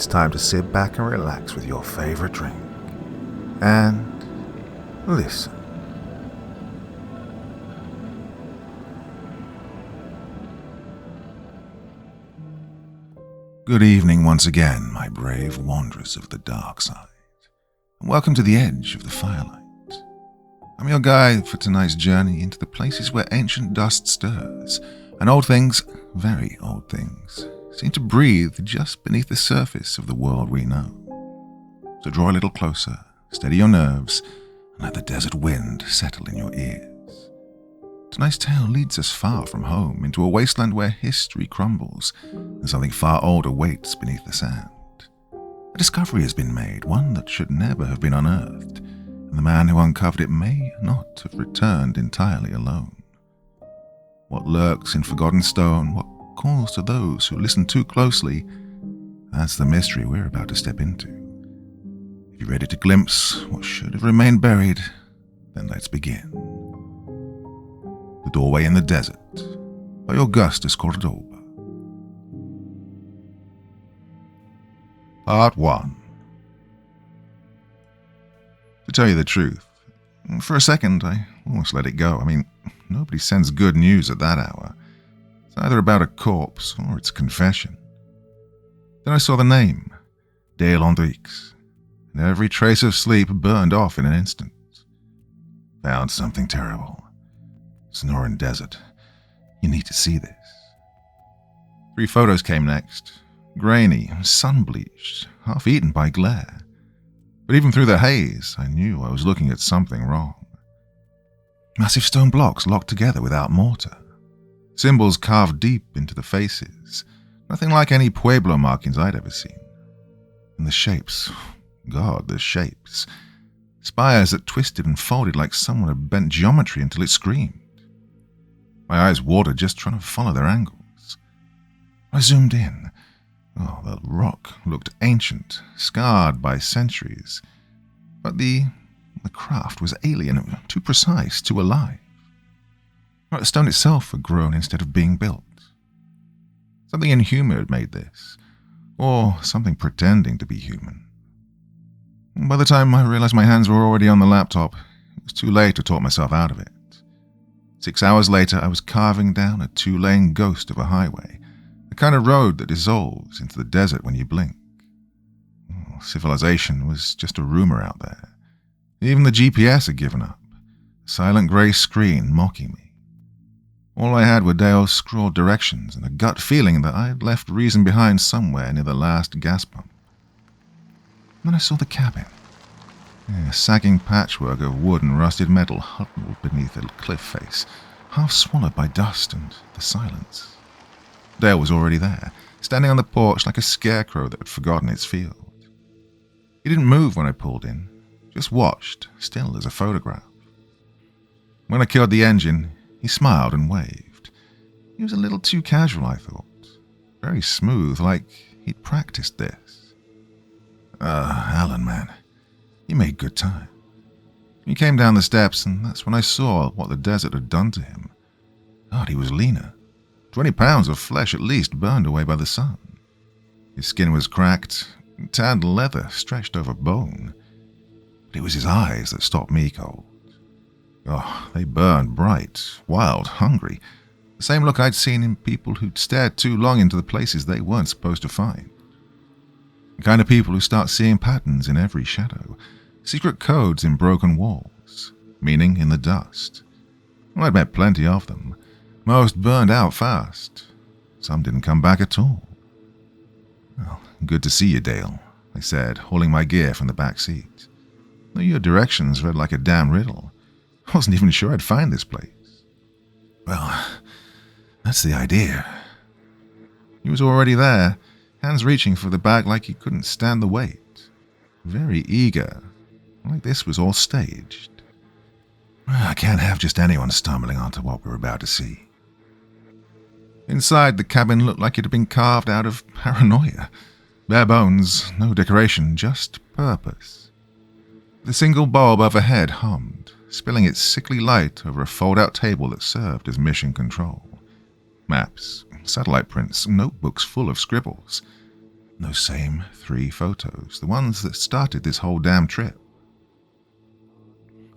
it's time to sit back and relax with your favorite drink. And listen. Good evening once again, my brave wanderers of the dark side, and welcome to the edge of the firelight. I'm your guide for tonight's journey into the places where ancient dust stirs, and old things, very old things, seem to breathe just beneath the surface of the world we know. So draw a little closer, steady your nerves, and let the desert wind settle in your ears. Tonight's tale leads us far from home into a wasteland where history crumbles and something far older waits beneath the sand. A discovery has been made, one that should never have been unearthed, and the man who uncovered it may not have returned entirely alone. What lurks in forgotten stone, what calls to those who listen too closely, that's the mystery we're about to step into. If you're ready to glimpse what should have remained buried, then let's begin. The Doorway in the Desert by Augustus Cordoba. Part 1. To tell you the truth, for a second I almost let it go. I mean, nobody sends good news at that hour. It's either about a corpse or it's confession. Then I saw the name, Dale Hendricks, and every trace of sleep burned off in an instant. Found something terrible. Sonoran Desert. You need to see this. 3 photos came next. Grainy, sun-bleached, half-eaten by glare. But even through the haze, I knew I was looking at something wrong. Massive stone blocks locked together without mortar. Symbols carved deep into the faces. Nothing like any Pueblo markings I'd ever seen. And the shapes. God, the shapes. Spires that twisted and folded like someone had bent geometry until it screamed. My eyes watered just trying to follow their angles. I zoomed in. Oh, the rock looked ancient, scarred by centuries. But the craft was alien, too precise, too alive. Like the stone itself had grown instead of being built. Something inhuman had made this, or something pretending to be human. By the time I realized my hands were already on the laptop, it was too late to talk myself out of it. 6 hours later, I was carving down a 2-lane ghost of a highway, the kind of road that dissolves into the desert when you blink. Civilization was just a rumor out there. Even the GPS had given up, a silent grey screen mocking me. All I had were Dale's scrawled directions and a gut feeling that I had left reason behind somewhere near the last gas pump. Then I saw the cabin. A sagging patchwork of wood and rusted metal huddled beneath a cliff face, half swallowed by dust and the silence. Dale was already there, standing on the porch like a scarecrow that had forgotten its field. He didn't move when I pulled in, just watched, still as a photograph. When I killed the engine, he smiled and waved. He was a little too casual, I thought. Very smooth, like he'd practiced this. Alan, man. He made good time. He came down the steps, and that's when I saw what the desert had done to him. God, he was leaner. 20 pounds of flesh at least burned away by the sun. His skin was cracked, tanned leather stretched over bone. But it was his eyes that stopped me cold. Oh, they burned bright, wild, hungry. The same look I'd seen in people who'd stared too long into the places they weren't supposed to find. The kind of people who start seeing patterns in every shadow. Secret codes in broken walls, meaning in the dust. Well, I'd met plenty of them. Most burned out fast. Some didn't come back at all. Well, good to see you, Dale, I said, hauling my gear from the back seat. Though your directions read like a damn riddle. I wasn't even sure I'd find this place. Well, that's the idea. He was already there, hands reaching for the bag like he couldn't stand the weight. Very eager. Like this was all staged. I can't have just anyone stumbling onto what we're about to see. Inside, the cabin looked like it had been carved out of paranoia. Bare bones, no decoration, just purpose. The single bulb overhead hummed, spilling its sickly light over a fold-out table that served as mission control. Maps, satellite prints, notebooks full of scribbles. Those same 3 photos, the ones that started this whole damn trip.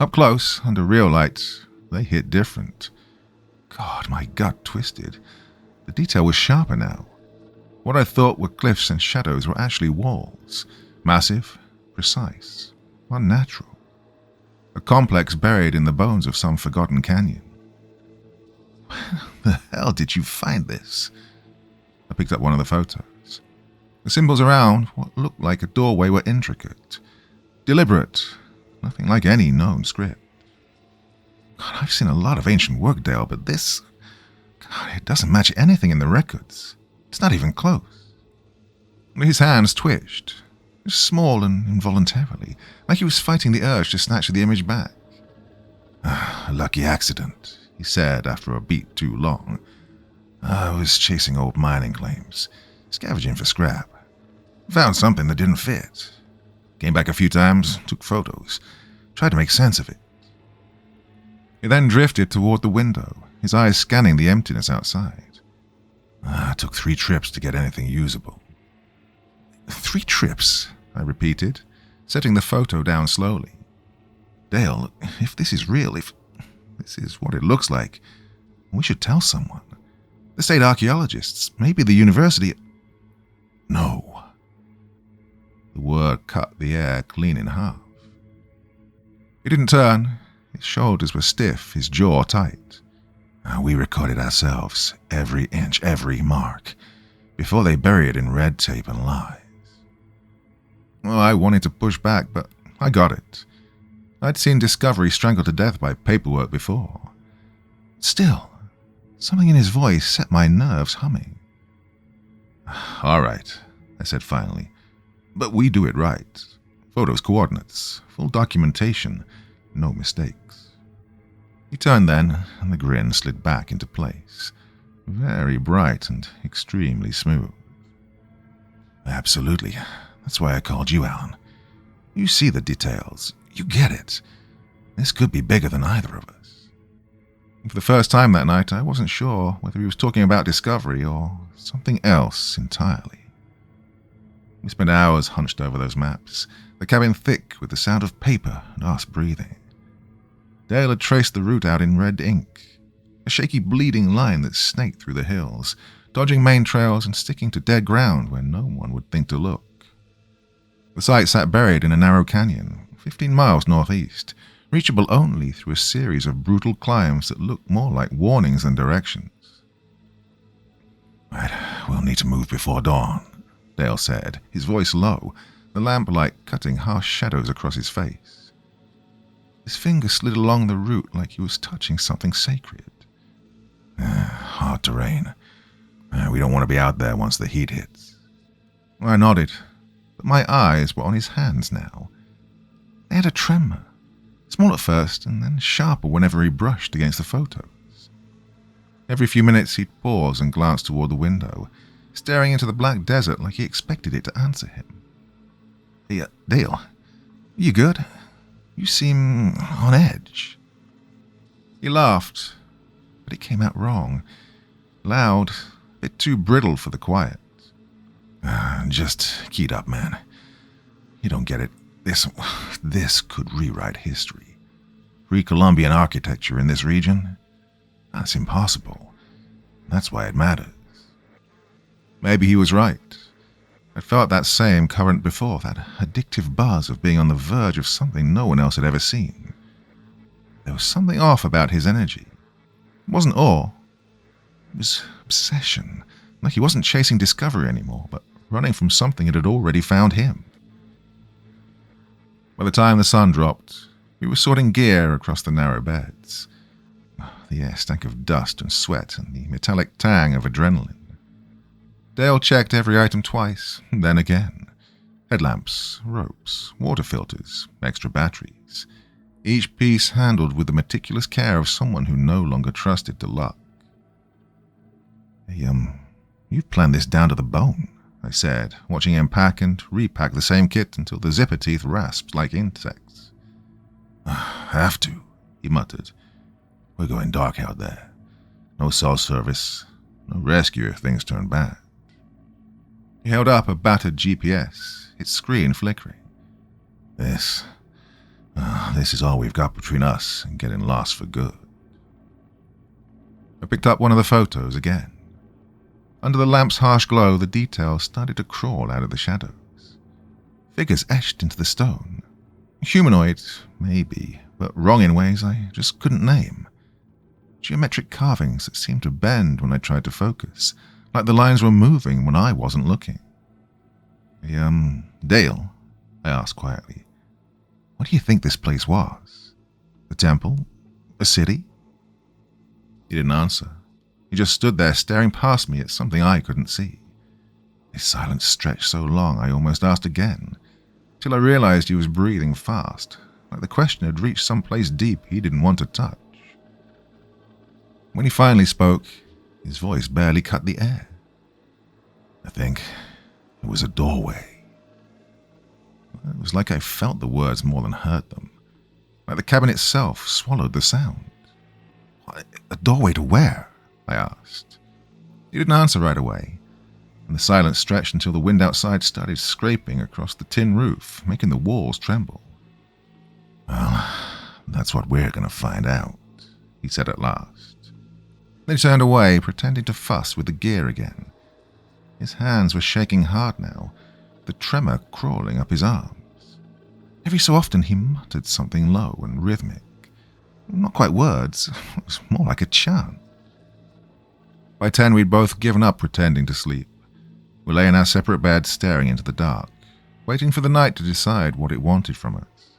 Up close, under real lights, they hit different. God, my gut twisted. The detail was sharper now. What I thought were cliffs and shadows were actually walls. Massive, precise, unnatural. A complex buried in the bones of some forgotten canyon. Where the hell did you find this? I picked up one of the photos. The symbols around what looked like a doorway were intricate, deliberate, nothing like any known script. God, I've seen a lot of ancient work, Dale, but this... God, it doesn't match anything in the records. It's not even close. His hands twitched, small and involuntarily, like he was fighting the urge to snatch the image back. A lucky accident, he said after a beat too long. I was chasing old mining claims, scavenging for scrap. Found something that didn't fit. Came back a few times, took photos, tried to make sense of it. He then drifted toward the window, his eyes scanning the emptiness outside. It took 3 trips to get anything usable. 3 trips, I repeated, setting the photo down slowly. Dale, if this is real, if this is what it looks like, we should tell someone. The state archaeologists, maybe the university. No. The word cut the air clean in half. He didn't turn. His shoulders were stiff, his jaw tight. We recorded ourselves, every inch, every mark, before they bury it in red tape and lies. Well, I wanted to push back, but I got it. I'd seen discovery strangled to death by paperwork before. Still, something in his voice set my nerves humming. All right, I said finally, but we do it right. Photos, coordinates, full documentation, no mistakes. He turned then, and the grin slid back into place, very bright and extremely smooth. Absolutely. That's why I called you, Alan. You see the details. You get it. This could be bigger than either of us. For the first time that night, I wasn't sure whether he was talking about discovery or something else entirely. We spent hours hunched over those maps, the cabin thick with the sound of paper and us breathing. Dale had traced the route out in red ink, a shaky bleeding line that snaked through the hills, dodging main trails and sticking to dead ground where no one would think to look. The site sat buried in a narrow canyon, 15 miles northeast, reachable only through a series of brutal climbs that looked more like warnings than directions. Right, we'll need to move before dawn, Dale said, his voice low, the lamplight cutting harsh shadows across his face. His finger slid along the route like he was touching something sacred. Hard terrain. We don't want to be out there once the heat hits. I nodded, but my eyes were on his hands now. They had a tremor, small at first and then sharper whenever he brushed against the photos. Every few minutes he'd pause and glance toward the window, staring into the black desert like he expected it to answer him. Hey, Dale, you good? You seem on edge. He laughed, but it came out wrong. Loud, a bit too brittle for the quiet. Just keyed up, man. You don't get it. This could rewrite history. Pre-Columbian architecture in this region? That's impossible. That's why it matters. Maybe he was right. I felt that same current before, that addictive buzz of being on the verge of something no one else had ever seen. There was something off about his energy. It wasn't awe. It was obsession. Like he wasn't chasing discovery anymore, but running from something that had already found him. By the time the sun dropped, we were sorting gear across the narrow beds. The air stank of dust and sweat and the metallic tang of adrenaline. Dale checked every item twice, then again. Headlamps, ropes, water filters, extra batteries. Each piece handled with the meticulous care of someone who no longer trusted to luck. Hey, you've planned this down to the bone, I said, watching him pack and repack the same kit until the zipper teeth rasped like insects. Have to, he muttered. We're going dark out there. No cell service, no rescue if things turn bad. He held up a battered GPS, its screen flickering. This is all we've got between us and getting lost for good. I picked up one of the photos again. Under the lamp's harsh glow, the details started to crawl out of the shadows. Figures etched into the stone. Humanoid, maybe, but wrong in ways I just couldn't name. Geometric carvings that seemed to bend when I tried to focus, like the lines were moving when I wasn't looking. Dale, I asked quietly, what do you think this place was? A temple? A city? He didn't answer. He just stood there staring past me at something I couldn't see. His silence stretched so long I almost asked again, till I realized he was breathing fast, like the question had reached some place deep he didn't want to touch. When he finally spoke, his voice barely cut the air. I think it was a doorway. It was like I felt the words more than heard them, like the cabin itself swallowed the sound. A doorway to where? I asked. He didn't answer right away, and the silence stretched until the wind outside started scraping across the tin roof, making the walls tremble. Well, that's what we're going to find out, he said at last. Then he turned away, pretending to fuss with the gear again. His hands were shaking hard now, the tremor crawling up his arms. Every so often he muttered something low and rhythmic. Not quite words, it was more like a chant. By 10, we'd both given up pretending to sleep. We lay in our separate beds staring into the dark, waiting for the night to decide what it wanted from us.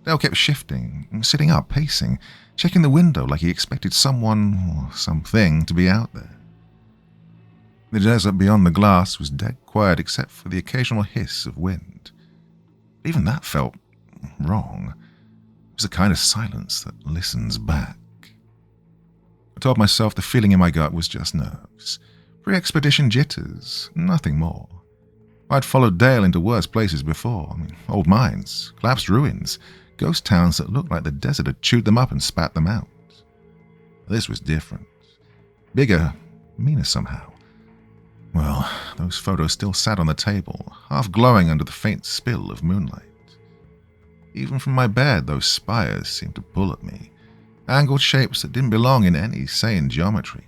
Dale kept shifting, sitting up, pacing, checking the window like he expected someone or something to be out there. The desert beyond the glass was dead quiet except for the occasional hiss of wind. Even that felt wrong. It was the kind of silence that listens back. I told myself the feeling in my gut was just nerves, pre-expedition jitters, nothing more. I'd followed Dale into worse places before. Old mines, collapsed ruins, ghost towns that looked like the desert had chewed them up and spat them out. This was different. Bigger, meaner somehow. Well, those photos still sat on the table, half glowing under the faint spill of moonlight. Even from my bed, those spires seemed to pull at me, angled shapes that didn't belong in any sane geometry.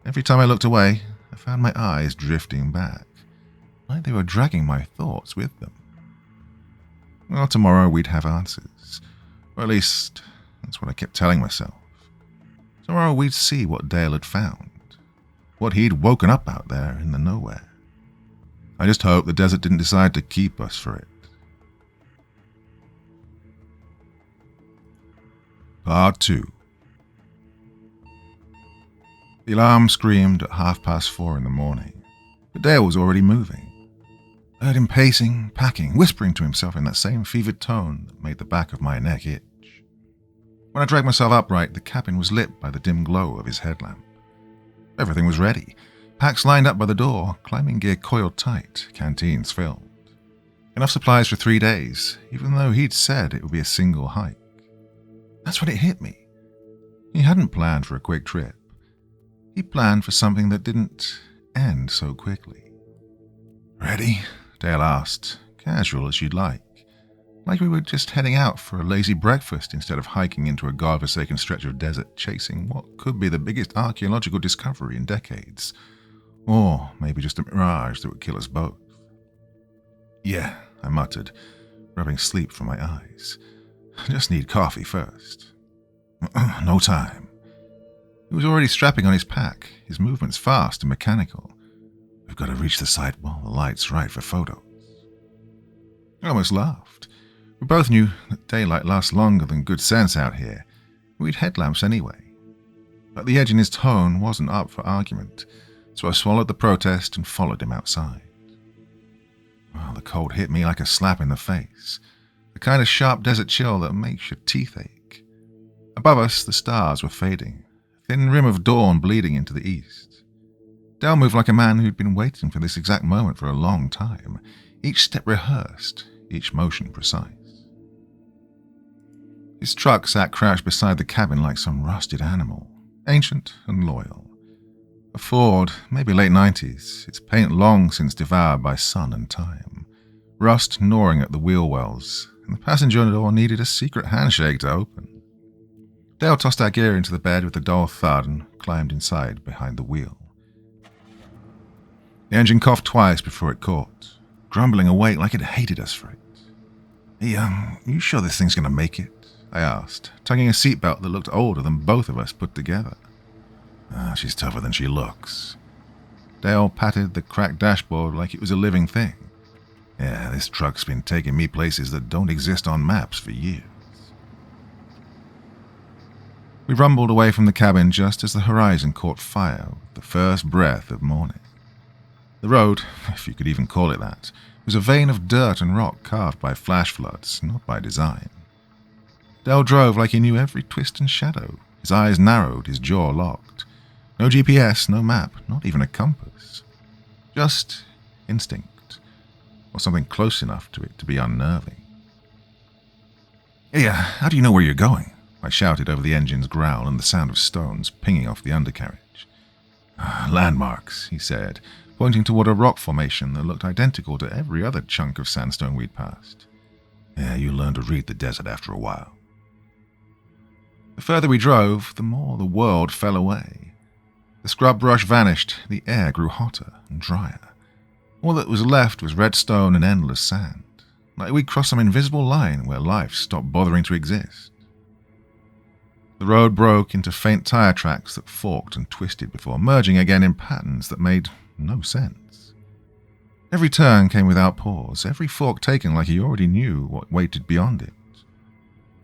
Every time I looked away, I found my eyes drifting back, like they were dragging my thoughts with them. Well, tomorrow we'd have answers, or at least that's what I kept telling myself. Tomorrow we'd see what Dale had found, what he'd woken up out there in the nowhere. I just hoped the desert didn't decide to keep us for it. Part 2. The alarm screamed at 4:30 in the morning, but Dale was already moving. I heard him pacing, packing, whispering to himself in that same fevered tone that made the back of my neck itch. When I dragged myself upright, the cabin was lit by the dim glow of his headlamp. Everything was ready. Packs lined up by the door, climbing gear coiled tight, canteens filled. Enough supplies for 3 days, even though he'd said it would be a single hike. That's when it hit me. He hadn't planned for a quick trip. He planned for something that didn't end so quickly. Ready? Dale asked, casual as you'd like we were just heading out for a lazy breakfast instead of hiking into a godforsaken stretch of desert chasing what could be the biggest archaeological discovery in decades. Or maybe just a mirage that would kill us both. Yeah, I muttered, rubbing sleep from my eyes. I just need coffee first. No time. He was already strapping on his pack, his movements fast and mechanical. We've got to reach the site while the light's right for photos. I almost laughed. We both knew that daylight lasts longer than good sense out here. We'd headlamps anyway. But the edge in his tone wasn't up for argument, so I swallowed the protest and followed him outside. Well, the cold hit me like a slap in the face, the kind of sharp desert chill that makes your teeth ache. Above us, the stars were fading, a thin rim of dawn bleeding into the east. Dale moved like a man who'd been waiting for this exact moment for a long time, each step rehearsed, each motion precise. His truck sat crouched beside the cabin like some rusted animal, ancient and loyal. A Ford, maybe late 90s, its paint long since devoured by sun and time, rust gnawing at the wheel wells, and the passenger door needed a secret handshake to open. Dale tossed our gear into the bed with a dull thud and climbed inside behind the wheel. The engine coughed twice before it caught, grumbling away like it hated us for it. Hey, you sure this thing's going to make it? I asked, tugging a seatbelt that looked older than both of us put together. She's tougher than she looks. Dale patted the cracked dashboard like it was a living thing. Yeah, this truck's been taking me places that don't exist on maps for years. We rumbled away from the cabin just as the horizon caught fire with the first breath of morning. The road, if you could even call it that, was a vein of dirt and rock carved by flash floods, not by design. Dale drove like he knew every twist and shadow, his eyes narrowed, his jaw locked. No GPS, no map, not even a compass. Just instinct, or something close enough to it to be unnerving. Hey, how do you know where you're going? I shouted over the engine's growl and the sound of stones pinging off the undercarriage. Landmarks, he said, pointing toward a rock formation that looked identical to every other chunk of sandstone we'd passed. Yeah, you learn to read the desert after a while. The further we drove, the more the world fell away. The scrub brush vanished, the air grew hotter and drier. All that was left was red stone and endless sand, like we'd crossed some invisible line where life stopped bothering to exist. The road broke into faint tire tracks that forked and twisted before merging again in patterns that made no sense. Every turn came without pause, every fork taken like he already knew what waited beyond it.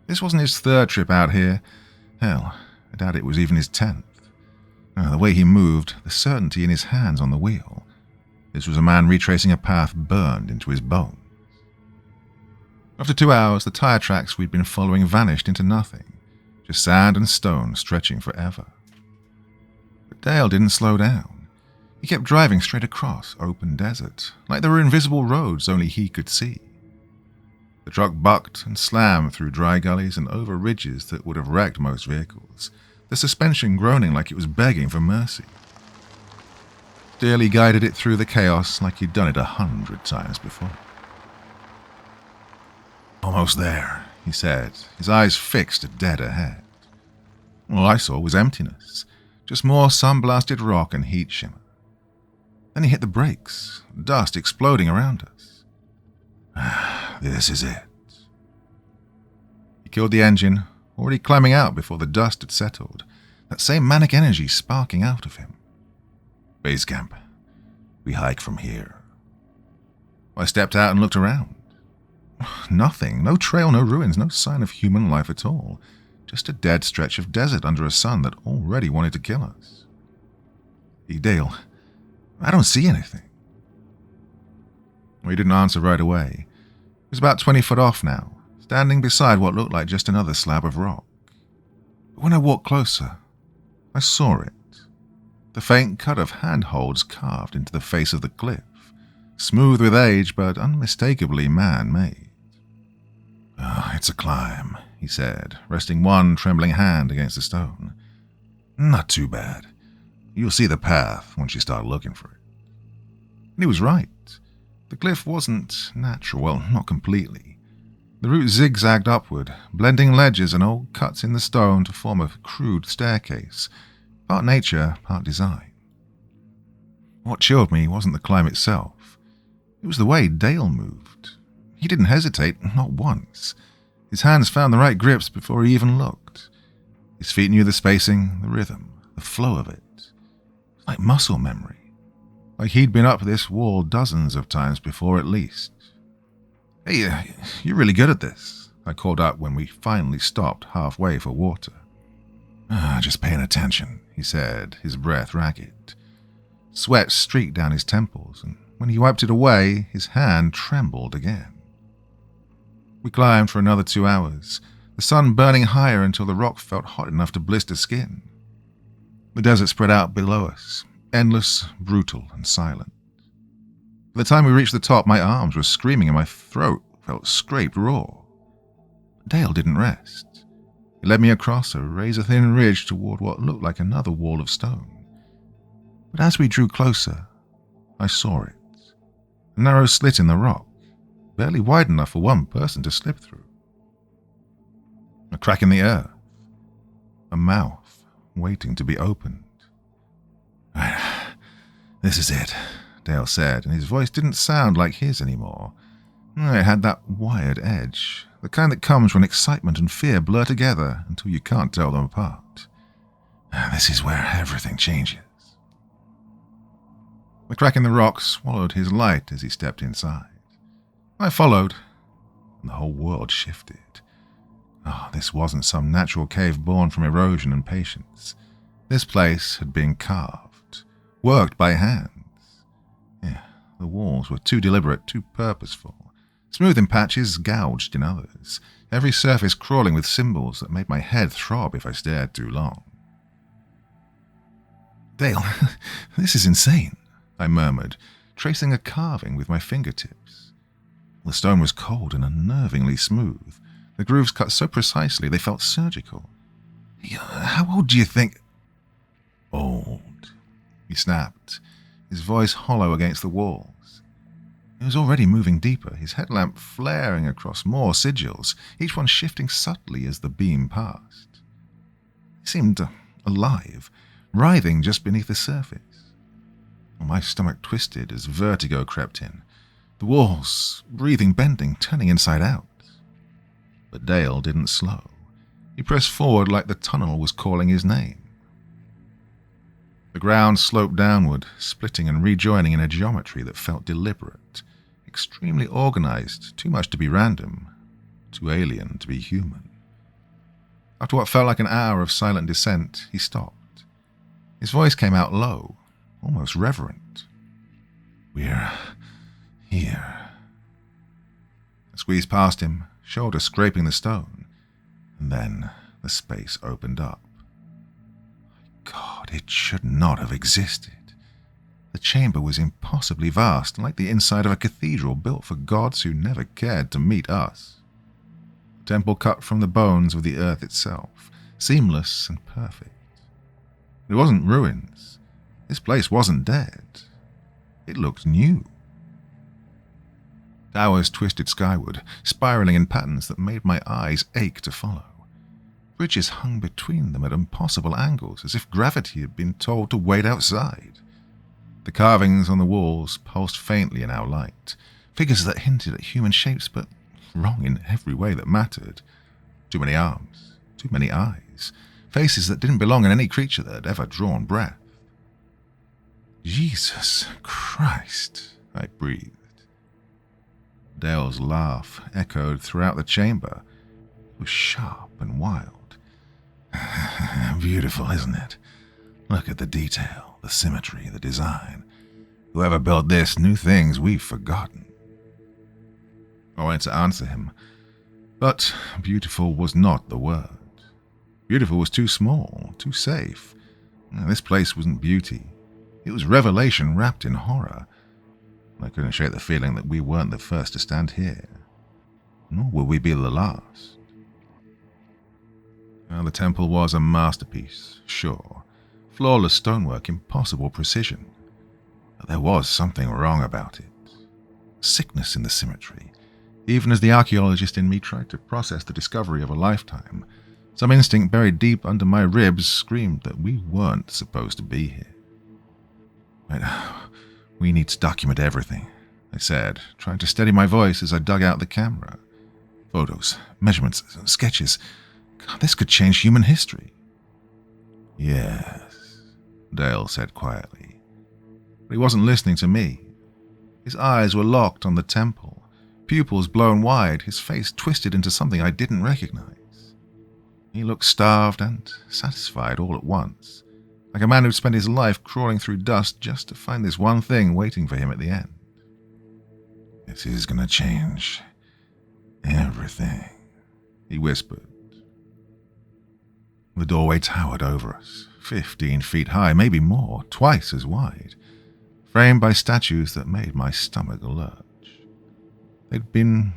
This wasn't his third trip out here. Hell, I doubt it was even his 10th. The way he moved, the certainty in his hands on the wheel. This was a man retracing a path burned into his bones. After 2 hours, the tire tracks we'd been following vanished into nothing, just sand and stone stretching forever. But Dale didn't slow down. He kept driving straight across open desert, like there were invisible roads only he could see. The truck bucked and slammed through dry gullies and over ridges that would have wrecked most vehicles, the suspension groaning like it was begging for mercy. Still, he guided it through the chaos like he'd done it 100 times before. Almost there, he said, his eyes fixed dead ahead. All I saw was emptiness, just more sun-blasted rock and heat shimmer. Then he hit the brakes, dust exploding around us. This is it. He killed the engine, already climbing out before the dust had settled, that same manic energy sparking out of him. Base camp. We hike from here. I stepped out and looked around. Nothing, no trail, no ruins, no sign of human life at all. Just a dead stretch of desert under a sun that already wanted to kill us. Dale, I don't see anything. He didn't answer right away. He was about 20 foot off now, standing beside what looked like just another slab of rock. But when I walked closer, I saw it. The faint cut of handholds carved into the face of the cliff, smooth with age but unmistakably man-made. It's a climb, he said, resting one trembling hand against the stone. Not too bad. You'll see the path once you start looking for it. And he was right. The cliff wasn't natural, well, not completely. The route zigzagged upward, blending ledges and old cuts in the stone to form a crude staircase, part nature, part design. What chilled me wasn't the climb itself. It was the way Dale moved. He didn't hesitate, not once. His hands found the right grips before he even looked. His feet knew the spacing, the rhythm, the flow of it. Like muscle memory. Like he'd been up this wall dozens of times before at least. Hey, you're really good at this, I called out when we finally stopped halfway for water. Just paying attention, he said, his breath ragged. Sweat streaked down his temples, and when he wiped it away, his hand trembled again. We climbed for another 2 hours, the sun burning higher until the rock felt hot enough to blister skin. The desert spread out below us, endless, brutal, and silent. By the time we reached the top, my arms were screaming and my throat felt scraped raw. Dale didn't rest. He led me across a razor-thin ridge toward what looked like another wall of stone. But as we drew closer, I saw it. A narrow slit in the rock, barely wide enough for one person to slip through. A crack in the earth. A mouth waiting to be opened. "Right, this is it," Dale said, and his voice didn't sound like his anymore. It had that wired edge, the kind that comes when excitement and fear blur together until you can't tell them apart. "This is where everything changes." The crack in the rock swallowed his light as he stepped inside. I followed, and the whole world shifted. This wasn't some natural cave born from erosion and patience. This place had been carved, worked by hands. The walls were too deliberate, too purposeful. Smooth in patches, gouged in others. Every surface crawling with symbols that made my head throb if I stared too long. "Dale, this is insane," I murmured, tracing a carving with my fingertips. The stone was cold and unnervingly smooth. The grooves cut so precisely they felt surgical. "How old do you think—" "Old," he snapped, his voice hollow against the walls. He was already moving deeper, his headlamp flaring across more sigils, each one shifting subtly as the beam passed. He seemed alive, writhing just beneath the surface. My stomach twisted as vertigo crept in. The walls, breathing, bending, turning inside out. But Dale didn't slow. He pressed forward like the tunnel was calling his name. The ground sloped downward, splitting and rejoining in a geometry that felt deliberate, extremely organized, too much to be random, too alien to be human. After what felt like an hour of silent descent, he stopped. His voice came out low, almost reverent. "We're here." I squeezed past him, shoulder scraping the stone, and then the space opened up. God, it should not have existed. The chamber was impossibly vast, like the inside of a cathedral built for gods who never cared to meet us. A temple cut from the bones of the earth itself, seamless and perfect. It wasn't ruins. This place wasn't dead. It looked new. Towers twisted skyward, spiraling in patterns that made my eyes ache to follow. Bridges hung between them at impossible angles, as if gravity had been told to wait outside. The carvings on the walls pulsed faintly in our light, figures that hinted at human shapes, but wrong in every way that mattered. Too many arms, too many eyes, faces that didn't belong in any creature that had ever drawn breath. "Jesus Christ," I breathed. Dale's laugh echoed throughout the chamber. It was sharp and wild. "Beautiful, isn't it? Look at the detail, the symmetry, the design. Whoever built this knew things we've forgotten." I wanted to answer him, but beautiful was not the word. Beautiful was too small, too safe. This place wasn't beauty. It was revelation wrapped in horror. I couldn't shake the feeling that we weren't the first to stand here, nor will we be the last. The temple was a masterpiece, sure. Flawless stonework, impossible precision. But there was something wrong about it. Sickness in the symmetry. Even as the archaeologist in me tried to process the discovery of a lifetime, some instinct buried deep under my ribs screamed that we weren't supposed to be here. "We need to document everything," I said, trying to steady my voice as I dug out the camera. "Photos, measurements, sketches. God, this could change human history." "Yes," Dale said quietly. But he wasn't listening to me. His eyes were locked on the temple, pupils blown wide, his face twisted into something I didn't recognize. He looked starved and satisfied all at once, like a man who'd spent his life crawling through dust just to find this one thing waiting for him at the end. "This is gonna change everything," he whispered. The doorway towered over us, 15 feet high, maybe more, twice as wide, framed by statues that made my stomach lurch. They'd been,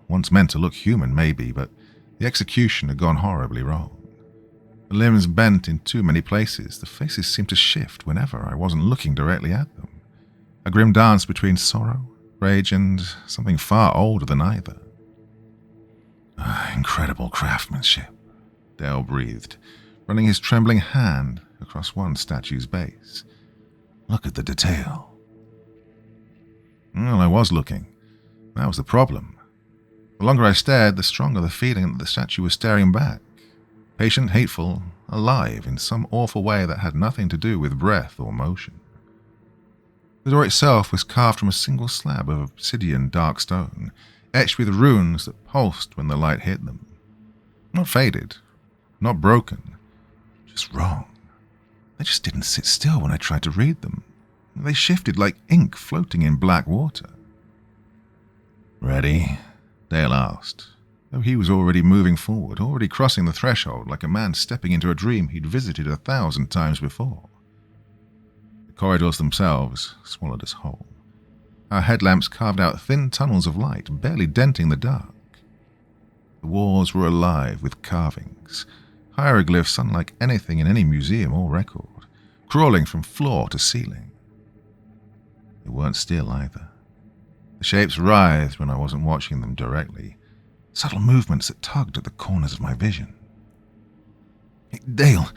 once meant to look human, maybe, but the execution had gone horribly wrong. The limbs bent in too many places. The faces seemed to shift whenever I wasn't looking directly at them. A grim dance between sorrow, rage, and something far older than either. Incredible craftsmanship, Dale breathed, running his trembling hand across one statue's base. Look at the detail. Well, I was looking. That was the problem. The longer I stared, the stronger the feeling that the statue was staring back. Patient, hateful, alive in some awful way that had nothing to do with breath or motion. The door itself was carved from a single slab of obsidian dark stone, etched with runes that pulsed when the light hit them. Not faded, not broken, just wrong. They just didn't sit still when I tried to read them. They shifted like ink floating in black water. "Ready?" Dale asked, though he was already moving forward, already crossing the threshold like a man stepping into a dream he'd visited 1,000 times before. The corridors themselves swallowed us whole. Our headlamps carved out thin tunnels of light, barely denting the dark. The walls were alive with carvings, hieroglyphs unlike anything in any museum or record, crawling from floor to ceiling. They weren't still either. The shapes writhed when I wasn't watching them directly, subtle movements that tugged at the corners of my vision. "Hey, Dale,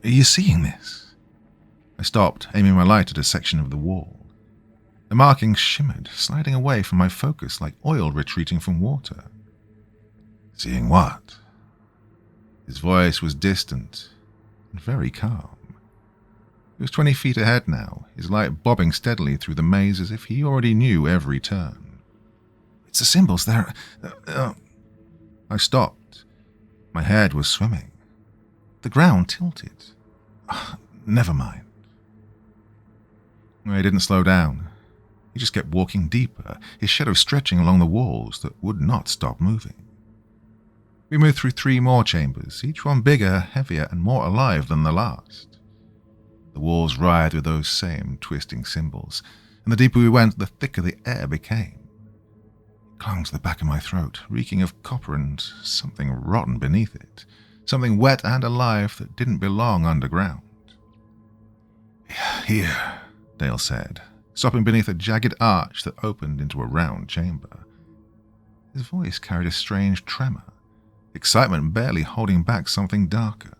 are you seeing this?" I stopped, aiming my light at a section of the wall. The markings shimmered, sliding away from my focus like oil retreating from water. "Seeing what?" His voice was distant and very calm. He was 20 feet ahead now, his light bobbing steadily through the maze as if he already knew every turn. "It's the symbols there." I stopped. My head was swimming. The ground tilted. Never mind. He didn't slow down. He just kept walking deeper, his shadow stretching along the walls that would not stop moving. We moved through 3 more chambers, each one bigger, heavier, and more alive than the last. The walls writhed with those same twisting symbols, and the deeper we went, the thicker the air became. It clung to the back of my throat, reeking of copper and something rotten beneath it, something wet and alive that didn't belong underground. "Here," Dale said, stopping beneath a jagged arch that opened into a round chamber. His voice carried a strange tremor, excitement barely holding back something darker.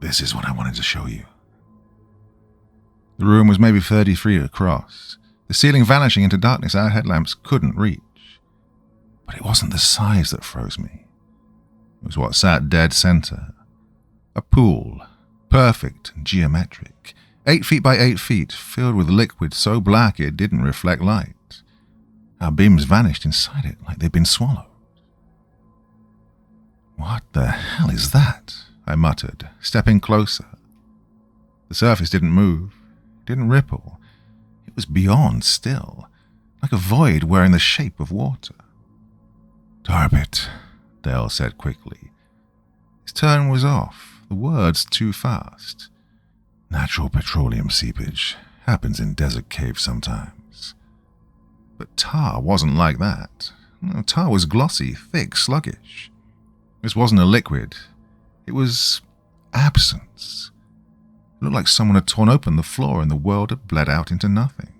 "This is what I wanted to show you." The room was maybe 30 feet across, the ceiling vanishing into darkness our headlamps couldn't reach. But it wasn't the size that froze me. It was what sat dead center. A pool, perfect and geometric, 8 feet by 8 feet, filled with liquid so black it didn't reflect light. Our beams vanished inside it like they'd been swallowed. "What the hell is that?" I muttered, stepping closer. The surface didn't move, didn't ripple. It was beyond still, like a void wearing the shape of water. "Tarbit," Dale said quickly. His tone was off, the words too fast. "Natural petroleum seepage happens in desert caves sometimes. But tar wasn't like that. No, tar was glossy, thick, sluggish. This wasn't a liquid. It was absence. It looked like someone had torn open the floor and the world had bled out into nothing.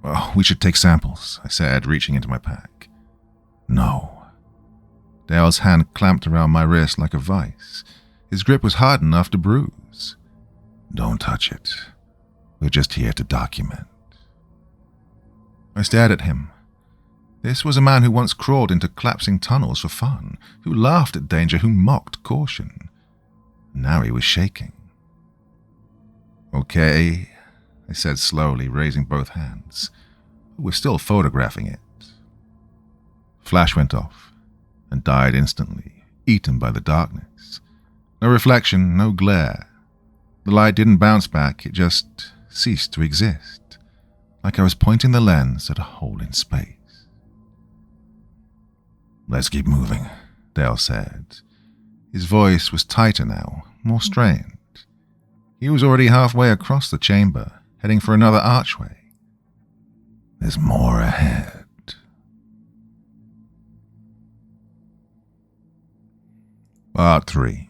"Well, we should take samples," I said, reaching into my pack. "No." Dale's hand clamped around my wrist like a vice. His grip was hard enough to bruise. "Don't touch it. We're just here to document." I stared at him. This was a man who once crawled into collapsing tunnels for fun, who laughed at danger, who mocked caution. Now he was shaking. "Okay," I said slowly, raising both hands. We're still photographing it. Flash went off and died instantly, eaten by the darkness. No reflection, no glare. The light didn't bounce back, it just ceased to exist, like I was pointing the lens at a hole in space. "Let's keep moving," Dale said. His voice was tighter now, more strained. He was already halfway across the chamber, heading for another archway. "There's more ahead." Part 3.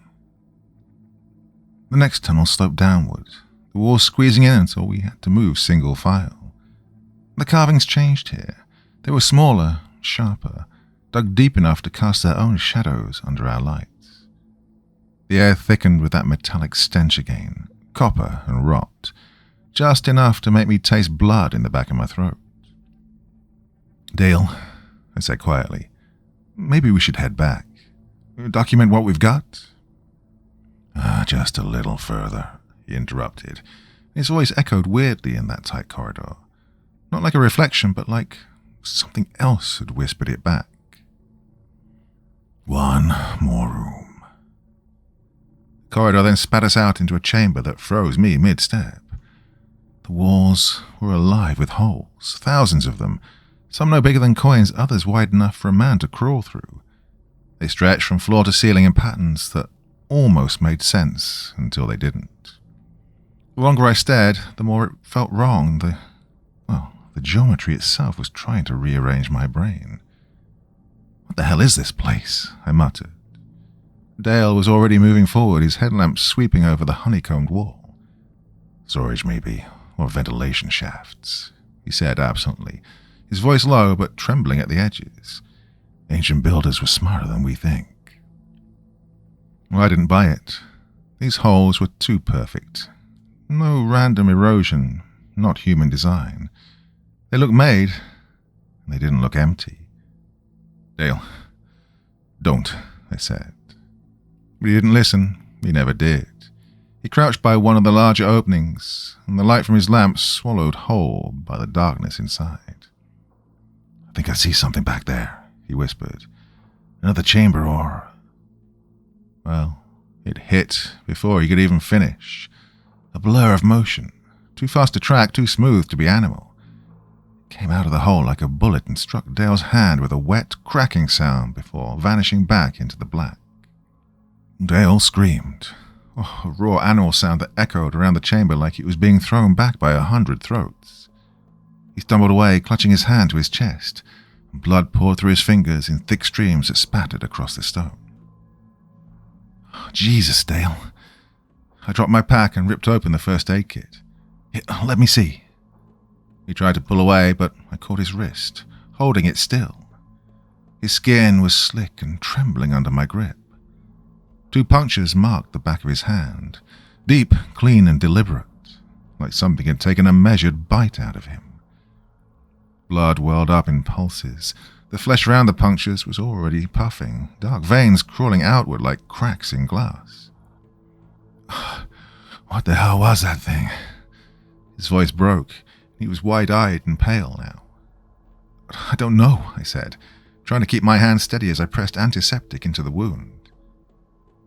The next tunnel sloped downward, the walls squeezing in until we had to move single file. The carvings changed here. They were smaller, sharper, dug deep enough to cast their own shadows under our lights. The air thickened with that metallic stench again, copper and rot, just enough to make me taste blood in the back of my throat. "Dale," I said quietly, "maybe we should head back. Document what we've got?" Just a little further," he interrupted. His voice echoed weirdly in that tight corridor. Not like a reflection, but like something else had whispered it back. "One more room." The corridor then spat us out into a chamber that froze me mid-step. The walls were alive with holes, thousands of them, some no bigger than coins, others wide enough for a man to crawl through. They stretched from floor to ceiling in patterns that almost made sense until they didn't. The longer I stared, the more it felt wrong. The geometry itself was trying to rearrange my brain. "What the hell is this place?" I muttered. Dale was already moving forward, his headlamp sweeping over the honeycombed wall. "Storage maybe, or ventilation shafts," he said absently, his voice low but trembling at the edges. "Ancient builders were smarter than we think." Well, I didn't buy it. These holes were too perfect. No random erosion, not human design. They looked made, and they didn't look empty. "Dale, don't," I said. But he didn't listen. He never did. He crouched by one of the larger openings, and the light from his lamp swallowed whole by the darkness inside. "I think I see something back there," he whispered. "Another chamber or—" Well, it hit before he could even finish. A blur of motion, too fast to track, too smooth to be animal. It came out of the hole like a bullet and struck Dale's hand with a wet, cracking sound before vanishing back into the black. Dale screamed, a raw animal sound that echoed around the chamber like it was being thrown back by 100 throats. He stumbled away, clutching his hand to his chest. Blood poured through his fingers in thick streams that spattered across the stone. "Jesus, Dale." I dropped my pack and ripped open the first aid kit. "Here, let me see." He tried to pull away, but I caught his wrist, holding it still. His skin was slick and trembling under my grip. 2 punctures marked the back of his hand, deep, clean, and deliberate, like something had taken a measured bite out of him. Blood welled up in pulses. The flesh around the punctures was already puffing, dark veins crawling outward like cracks in glass. "What the hell was that thing?" His voice broke. He was wide-eyed and pale now. "I don't know," I said, trying to keep my hand steady as I pressed antiseptic into the wound.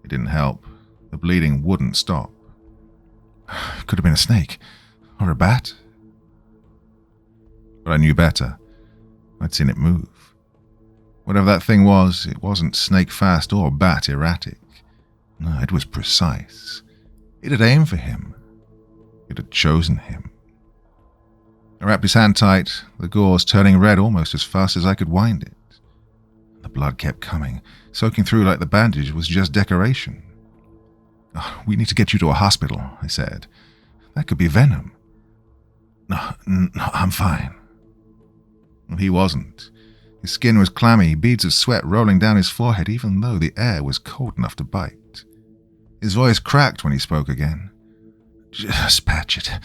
It didn't help. The bleeding wouldn't stop. Could have been a snake. Or a bat. But I knew better. I'd seen it move. Whatever that thing was, it wasn't snake fast or bat erratic. No, it was precise. It had aimed for him. It had chosen him. I wrapped his hand tight, the gauze turning red almost as fast as I could wind it. The blood kept coming, soaking through like the bandage was just decoration. "We need to get you to a hospital," I said. "That could be venom." No, I'm fine." Well, he wasn't. His skin was clammy, beads of sweat rolling down his forehead even though the air was cold enough to bite. His voice cracked when he spoke again. "Just patch it.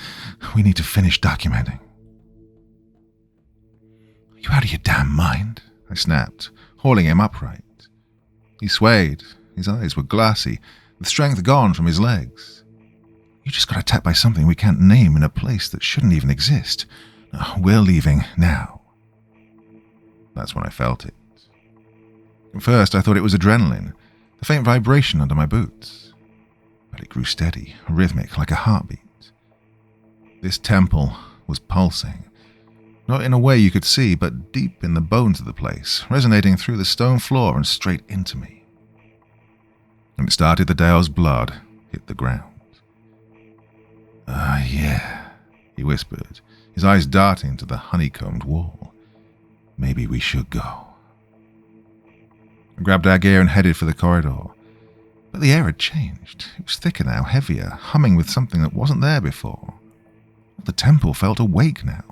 We need to finish documenting." "Are you out of your damn mind?" I snapped, hauling him upright. He swayed. His eyes were glassy, the strength gone from his legs. "You just got attacked by something we can't name in a place that shouldn't even exist. We're leaving now." That's when I felt it. At first I thought it was adrenaline, the faint vibration under my boots. But it grew steady, rhythmic, like a heartbeat. This temple was pulsing. Not in a way you could see, but deep in the bones of the place, resonating through the stone floor and straight into me. And it started the Dale's blood hit the ground. Yeah," he whispered, his eyes darting to the honeycombed wall. "Maybe we should go." I grabbed our gear and headed for the corridor. But the air had changed. It was thicker now, heavier, humming with something that wasn't there before. The temple felt awake now,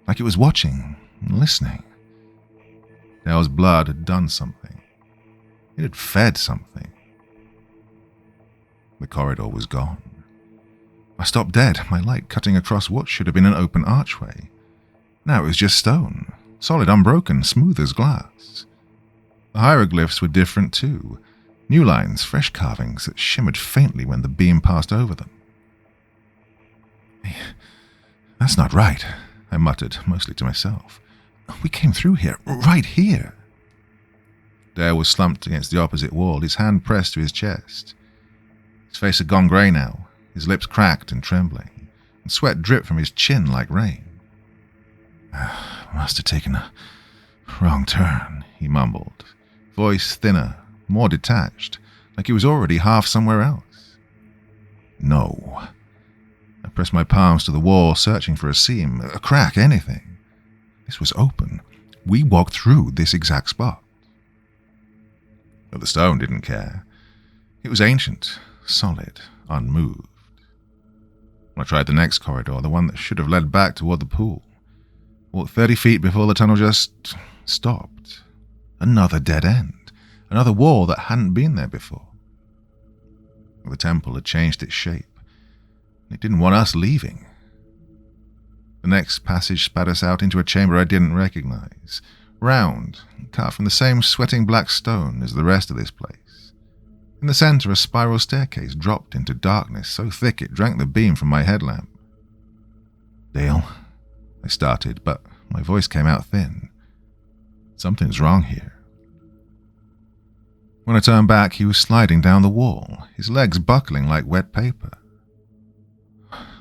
like it was watching and listening. Dale's blood had done something. It had fed something. The corridor was gone. I stopped dead, my light cutting across what should have been an open archway. Now it was just stone, solid, unbroken, smooth as glass. The hieroglyphs were different too. New lines, fresh carvings that shimmered faintly when the beam passed over them. "That's not right," I muttered, mostly to myself. "We came through here, right here." Dale was slumped against the opposite wall, his hand pressed to his chest. His face had gone grey now, his lips cracked and trembling, and sweat dripped from his chin like rain. "Must have taken a wrong turn," he mumbled, voice thinner, more detached, like he was already half somewhere else. No. I pressed my palms to the wall, searching for a seam, a crack, anything. This was open. We walked through this exact spot. But the stone didn't care. It was ancient, solid, unmoved. I tried the next corridor, the one that should have led back toward the pool. Walked 30 feet before the tunnel just stopped. Another dead end. Another wall that hadn't been there before. The temple had changed its shape. It didn't want us leaving. The next passage spat us out into a chamber I didn't recognize. Round, carved from the same sweating black stone as the rest of this place. In the center, a spiral staircase dropped into darkness so thick it drank the beam from my headlamp. "Dale," I started, but my voice came out thin. "Something's wrong here." When I turned back, he was sliding down the wall, his legs buckling like wet paper.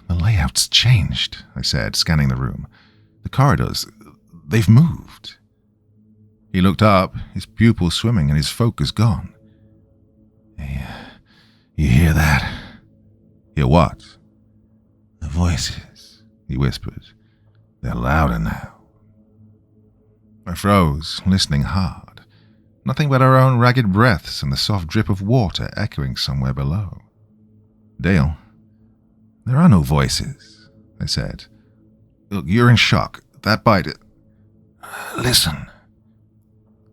"The layout's changed," I said, scanning the room. "The corridors, they've moved." He looked up, his pupils swimming and his focus gone. "Hey, you hear that?" "Hear what?" "The voices," he whispered. "They're louder now." I froze, listening hard. Nothing but our own ragged breaths and the soft drip of water echoing somewhere below. "Dale, there are no voices," I said. "Look, you're in shock. That bite..." "Listen."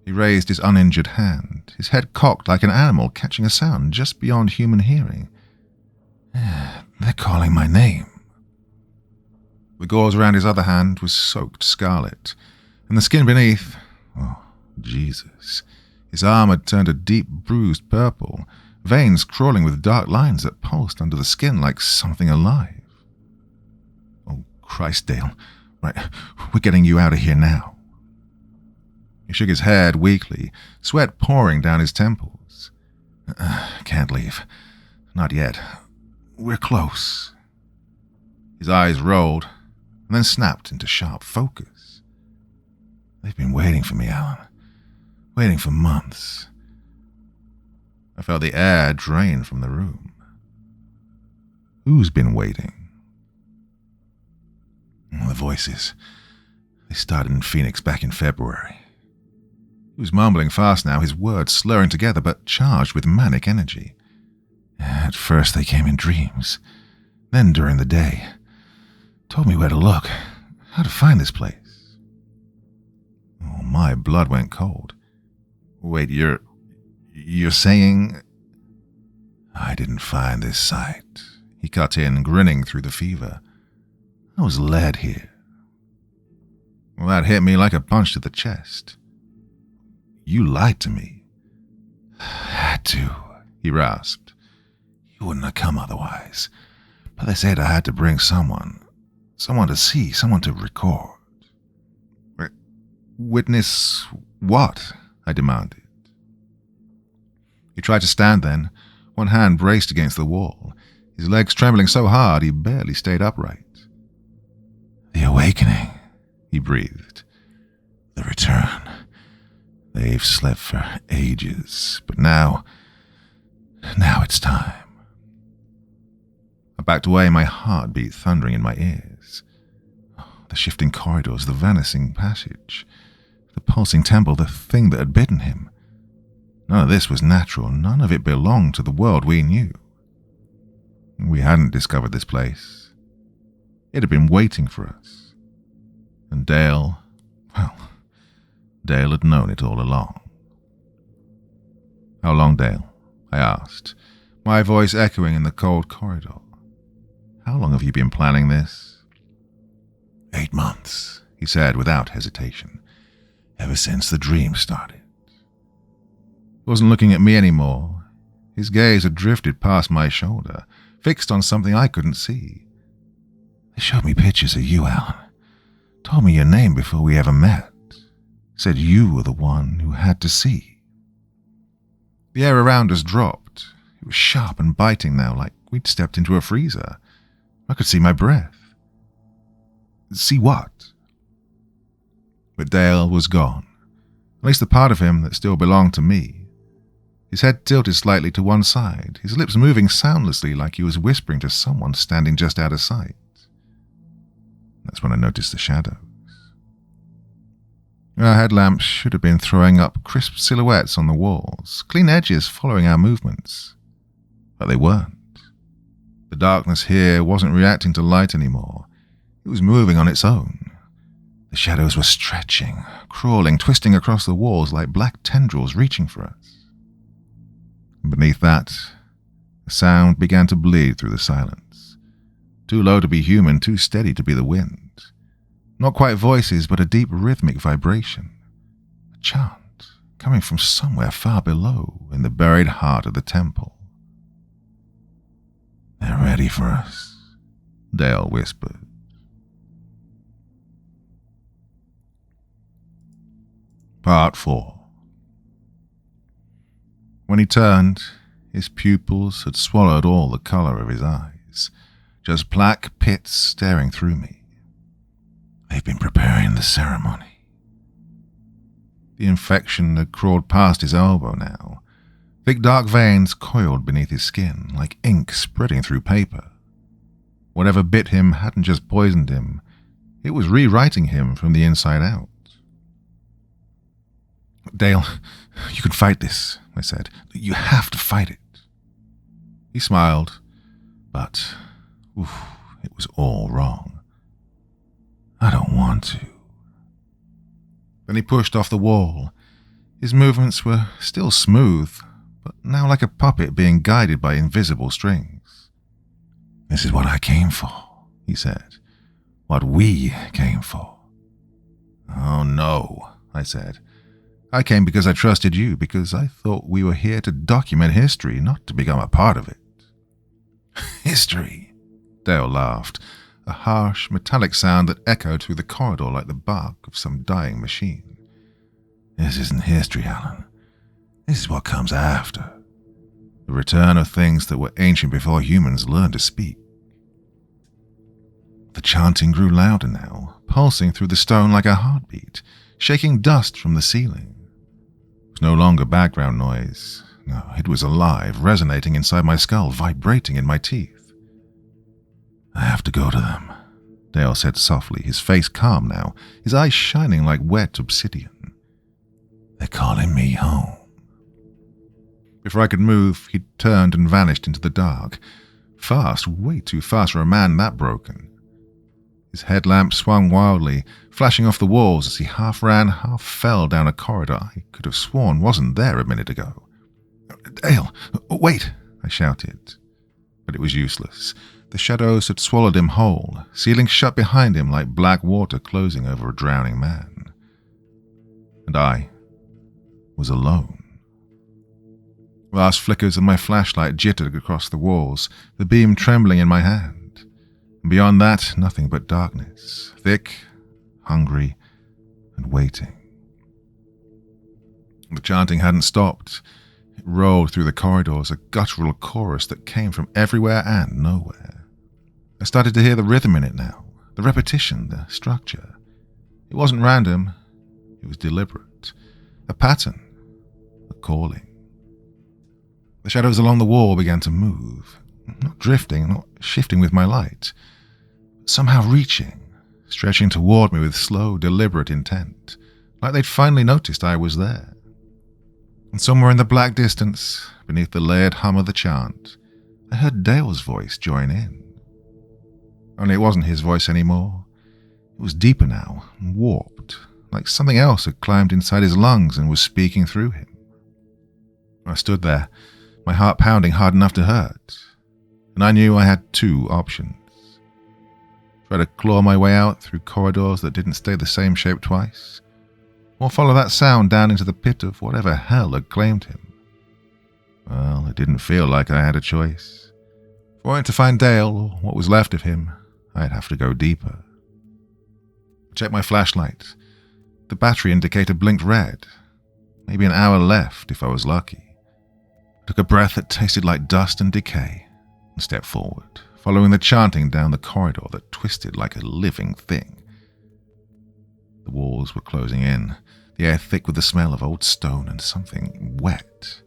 He raised his uninjured hand, his head cocked like an animal catching a sound just beyond human hearing. "They're calling my name." The gauze around his other hand was soaked scarlet, and the skin beneath, oh, Jesus. His arm had turned a deep bruised purple, veins crawling with dark lines that pulsed under the skin like something alive. "Oh, Christ, Dale. Right, we're getting you out of here now." He shook his head weakly, sweat pouring down his temples. "Can't leave. Not yet. We're close." His eyes rolled, and then snapped into sharp focus. "They've been waiting for me, Alan. Waiting for months." I felt the air drain from the room. Who's been waiting? The voices. They started in Phoenix back in February. He was mumbling fast now, his words slurring together but charged with manic energy. At first they came in dreams, then during the day. Told me where to look, how to find this place. Oh, my blood went cold. "Wait, you're saying..." "I didn't find this site," he cut in, grinning through the fever. "I was led here." Well, that hit me like a punch to the chest. "You lied to me." "Had to," he rasped. "You wouldn't have come otherwise. But they said I had to bring someone to see, someone to record." "Witness what?" I demanded. He tried to stand then, one hand braced against the wall, his legs trembling so hard he barely stayed upright. "The awakening," he breathed. "The return. They've slept for ages, but now it's time." I backed away, my heart beat thundering in my ears. The shifting corridors, the vanishing passage, the pulsing temple, the thing that had bitten him. None of this was natural. None of it belonged to the world we knew. We hadn't discovered this place. It had been waiting for us. And Dale had known it all along. How long, Dale? I asked, my voice echoing in the cold corridor. How long have you been planning this? 8 months, he said without hesitation. Ever since the dream started. He wasn't looking at me anymore. His gaze had drifted past my shoulder, fixed on something I couldn't see. They showed me pictures of you, Alan. Told me your name before we ever met. Said you were the one who had to see. The air around us dropped. It was sharp and biting now, like we'd stepped into a freezer. I could see my breath. See what? But Dale was gone. At least the part of him that still belonged to me. His head tilted slightly to one side, his lips moving soundlessly like he was whispering to someone standing just out of sight. That's when I noticed the shadows. Our headlamps should have been throwing up crisp silhouettes on the walls, clean edges following our movements. But they weren't. The darkness here wasn't reacting to light anymore. It was moving on its own. The shadows were stretching, crawling, twisting across the walls like black tendrils reaching for us. And beneath that, the sound began to bleed through the silence. Too low to be human, too steady to be the wind. Not quite voices, but a deep rhythmic vibration. A chant, coming from somewhere far below, in the buried heart of the temple. They're ready for us, Dale whispered. Part 4. When he turned, his pupils had swallowed all the color of his eyes, just black pits staring through me. They've been preparing the ceremony. The infection had crawled past his elbow now. Thick dark veins coiled beneath his skin, like ink spreading through paper. Whatever bit him hadn't just poisoned him, it was rewriting him from the inside out. Dale, you can fight this, I said. You have to fight it. He smiled, but it was all wrong. I don't want to. Then he pushed off the wall. His movements were still smooth, but now like a puppet being guided by invisible strings. This is what I came for, he said. What we came for. Oh no, I said. I came because I trusted you, because I thought we were here to document history, not to become a part of it. History, Dale laughed, a harsh, metallic sound that echoed through the corridor like the bark of some dying machine. This isn't history, Alan. This is what comes after. The return of things that were ancient before humans learned to speak. The chanting grew louder now, pulsing through the stone like a heartbeat, shaking dust from the ceiling. It was no longer background noise. No, it was alive, resonating inside my skull, vibrating in my teeth. I have to go to them, Dale said softly, his face calm now, his eyes shining like wet obsidian. They're calling me home. Before I could move, he turned and vanished into the dark. Fast, way too fast for a man that broken. His headlamp swung wildly, flashing off the walls as he half ran, half fell down a corridor I could have sworn wasn't there a minute ago. Dale, wait, I shouted. But it was useless. The shadows had swallowed him whole, sealing shut behind him like black water closing over a drowning man. And I was alone. Last flickers of my flashlight jittered across the walls, the beam trembling in my hand. And beyond that, nothing but darkness, thick, hungry, and waiting. The chanting hadn't stopped. It rolled through the corridors, a guttural chorus that came from everywhere and nowhere. I started to hear the rhythm in it now, the repetition, the structure. It wasn't random, it was deliberate. A pattern, a calling. The shadows along the wall began to move, not drifting, not shifting with my light, but somehow reaching, stretching toward me with slow, deliberate intent, like they'd finally noticed I was there. And somewhere in the black distance, beneath the layered hum of the chant, I heard Dale's voice join in. Only it wasn't his voice anymore. It was deeper now, and warped, like something else had climbed inside his lungs and was speaking through him. I stood there, my heart pounding hard enough to hurt, and I knew I had two options. Try to claw my way out through corridors that didn't stay the same shape twice, or follow that sound down into the pit of whatever hell had claimed him. Well, it didn't feel like I had a choice. If I wanted to find Dale, or what was left of him, I'd have to go deeper. I checked my flashlight. The battery indicator blinked red. Maybe an hour left if I was lucky. I took a breath that tasted like dust and decay and stepped forward, following the chanting down the corridor that twisted like a living thing. The walls were closing in, the air thick with the smell of old stone and something wet.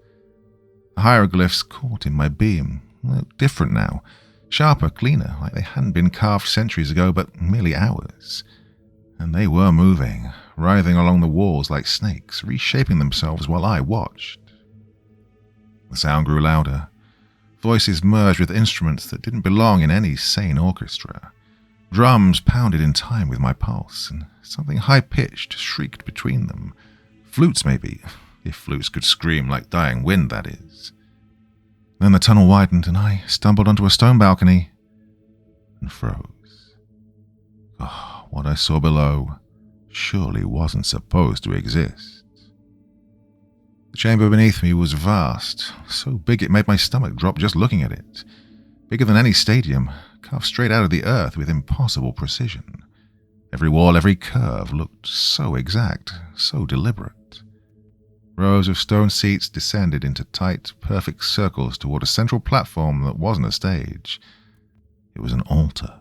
The hieroglyphs caught in my beam looked different now, sharper, cleaner, like they hadn't been carved centuries ago but merely hours. And they were moving, writhing along the walls like snakes, reshaping themselves while I watched. The sound grew louder. Voices merged with instruments that didn't belong in any sane orchestra. Drums pounded in time with my pulse, and something high-pitched shrieked between them. Flutes, maybe, if flutes could scream like dying wind, that is. Then the tunnel widened, and I stumbled onto a stone balcony and froze. Oh, what I saw below surely wasn't supposed to exist. The chamber beneath me was vast, so big it made my stomach drop just looking at it. Bigger than any stadium, carved straight out of the earth with impossible precision. Every wall, every curve looked so exact, so deliberate. Rows of stone seats descended into tight, perfect circles toward a central platform that wasn't a stage. It was an altar.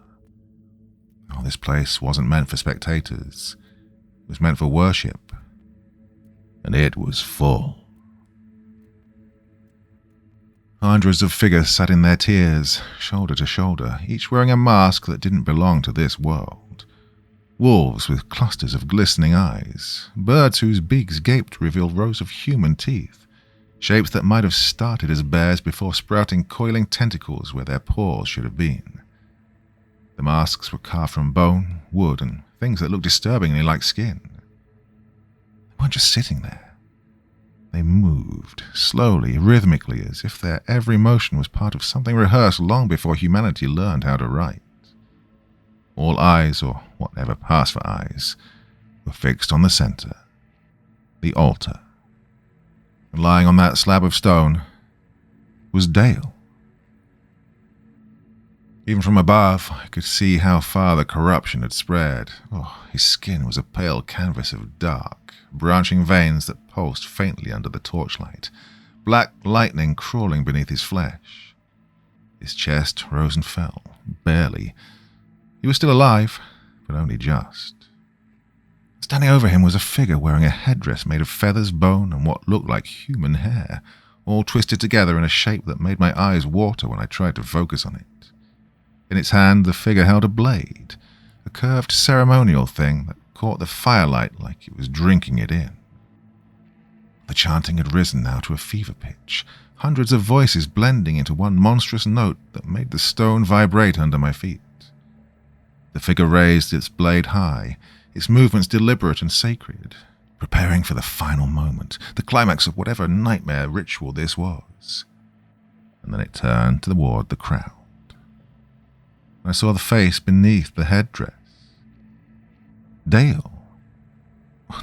Oh, this place wasn't meant for spectators. It was meant for worship. And it was full. Hundreds of figures sat in their tiers, shoulder to shoulder, each wearing a mask that didn't belong to this world. Wolves with clusters of glistening eyes, birds whose beaks gaped to reveal rows of human teeth, shapes that might have started as bears before sprouting coiling tentacles where their paws should have been. The masks were carved from bone, wood, and things that looked disturbingly like skin. They weren't just sitting there. They moved, slowly, rhythmically, as if their every motion was part of something rehearsed long before humanity learned how to write. All eyes, or whatever passed for eyes, were fixed on the center, the altar. And lying on that slab of stone was Dale. Even from above, I could see how far the corruption had spread. Oh, his skin was a pale canvas of dark, branching veins that pulsed faintly under the torchlight, black lightning crawling beneath his flesh. His chest rose and fell, barely. He was still alive, but only just. Standing over him was a figure wearing a headdress made of feathers, bone, and what looked like human hair, all twisted together in a shape that made my eyes water when I tried to focus on it. In its hand, the figure held a blade, a curved ceremonial thing that caught the firelight like it was drinking it in. The chanting had risen now to a fever pitch, hundreds of voices blending into one monstrous note that made the stone vibrate under my feet. The figure raised its blade high, its movements deliberate and sacred, preparing for the final moment, the climax of whatever nightmare ritual this was. And then it turned toward the crowd. I saw the face beneath the headdress. Dale.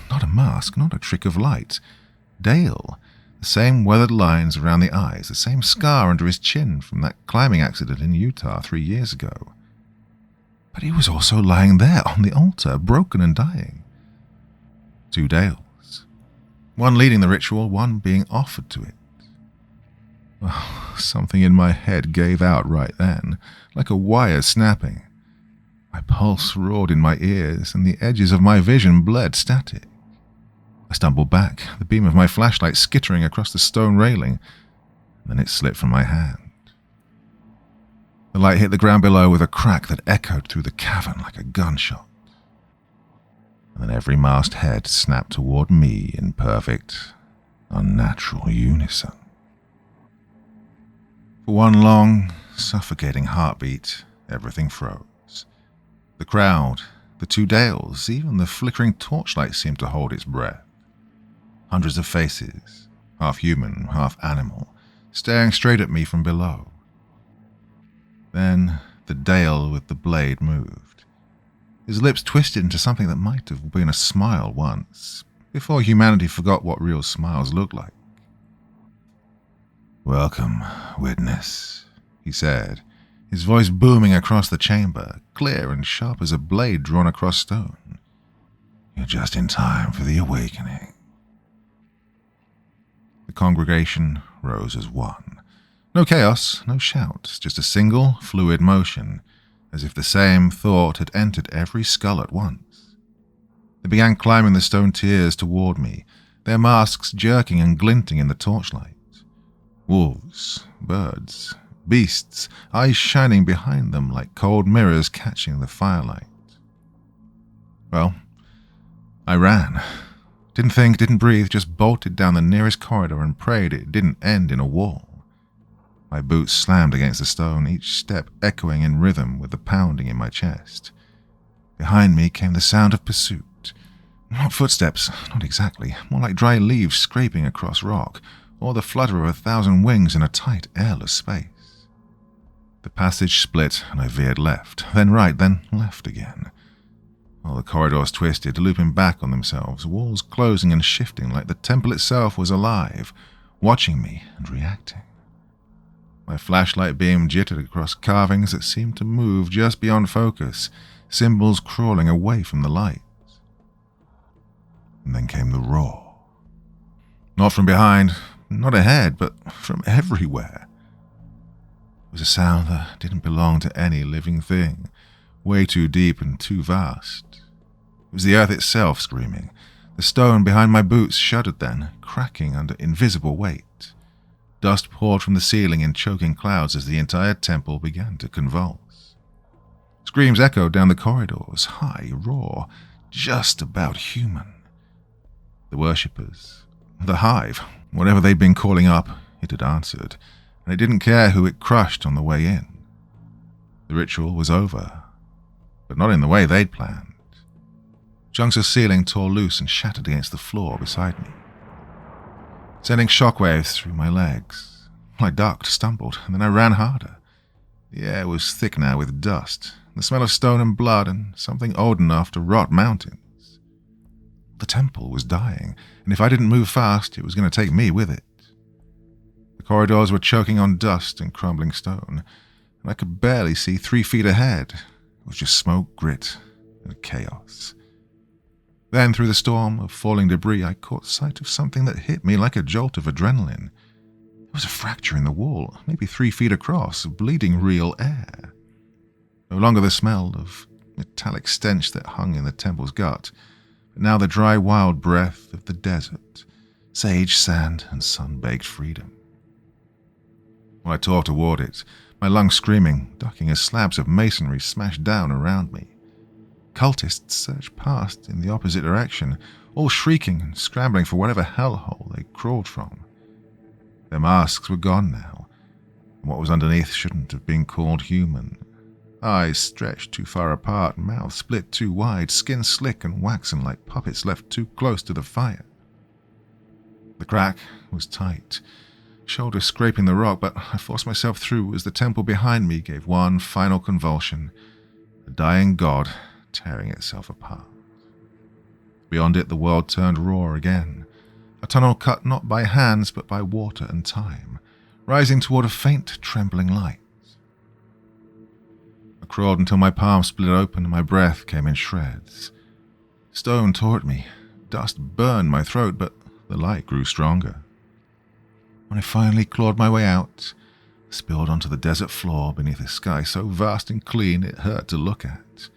Not a mask, not a trick of light. Dale. The same weathered lines around the eyes, the same scar under his chin from that climbing accident in Utah 3 years ago. But he was also lying there on the altar, broken and dying. 2 Dales. One leading the ritual, one being offered to it. Oh, something in my head gave out right then, like a wire snapping. My pulse roared in my ears, and the edges of my vision bled static. I stumbled back, the beam of my flashlight skittering across the stone railing, and then it slipped from my hand. The light hit the ground below with a crack that echoed through the cavern like a gunshot. And then every masked head snapped toward me in perfect unnatural unison. For one long, suffocating heartbeat, everything froze. The crowd, the two Dales, even the flickering torchlight seemed to hold its breath. Hundreds of faces, half human, half animal, staring straight at me from below. Then the Dale with the blade moved. His lips twisted into something that might have been a smile once, before humanity forgot what real smiles looked like. "Welcome, witness," he said, his voice booming across the chamber, clear and sharp as a blade drawn across stone. "You're just in time for the awakening." The congregation rose as one. No chaos, no shouts, just a single, fluid motion, as if the same thought had entered every skull at once. They began climbing the stone tiers toward me, their masks jerking and glinting in the torchlight. Wolves, birds, beasts, eyes shining behind them like cold mirrors catching the firelight. Well, I ran. Didn't think, didn't breathe, just bolted down the nearest corridor and prayed it didn't end in a wall. My boots slammed against the stone, each step echoing in rhythm with the pounding in my chest. Behind me came the sound of pursuit. Not footsteps, not exactly, more like dry leaves scraping across rock, or the flutter of 1,000 wings in a tight, airless space. The passage split and I veered left, then right, then left again. All the corridors twisted, looping back on themselves, walls closing and shifting like the temple itself was alive, watching me and reacting. My flashlight beam jittered across carvings that seemed to move just beyond focus, symbols crawling away from the light. And then came the roar. Not from behind, not ahead, but from everywhere. It was a sound that didn't belong to any living thing, way too deep and too vast. It was the earth itself screaming. The stone behind my boots shuddered then, cracking under invisible weight. Dust poured from the ceiling in choking clouds as the entire temple began to convulse. Screams echoed down the corridors, high, raw, just about human. The worshippers, the hive, whatever they'd been calling up, it had answered, and it didn't care who it crushed on the way in. The ritual was over, but not in the way they'd planned. Chunks of ceiling tore loose and shattered against the floor beside me, sending shockwaves through my legs. I ducked, stumbled, and then I ran harder. The air was thick now with dust, the smell of stone and blood, and something old enough to rot mountains. The temple was dying, and if I didn't move fast, it was going to take me with it. The corridors were choking on dust and crumbling stone, and I could barely see 3 feet ahead. It was just smoke, grit, and chaos. Then, through the storm of falling debris, I caught sight of something that hit me like a jolt of adrenaline. There was a fracture in the wall, maybe 3 feet across, bleeding real air. No longer the smell of metallic stench that hung in the temple's gut, but now the dry, wild breath of the desert, sage, sand, and sun-baked freedom. While I tore toward it, my lungs screaming, ducking as slabs of masonry smashed down around me. Cultists surged past in the opposite direction, all shrieking and scrambling for whatever hellhole they crawled from. Their masks were gone now, and what was underneath shouldn't have been called human. Eyes stretched too far apart, mouths split too wide, skin slick and waxen like puppets left too close to the fire. The crack was tight, shoulders scraping the rock, but I forced myself through as the temple behind me gave one final convulsion, a dying god tearing itself apart. Beyond it, the world turned raw again, a tunnel cut not by hands but by water and time, rising toward a faint, trembling light. I crawled until my palms split open and my breath came in shreds. Stone tore at me, dust burned my throat, but the light grew stronger. When I finally clawed my way out, I spilled onto the desert floor beneath a sky so vast and clean it hurt to look at.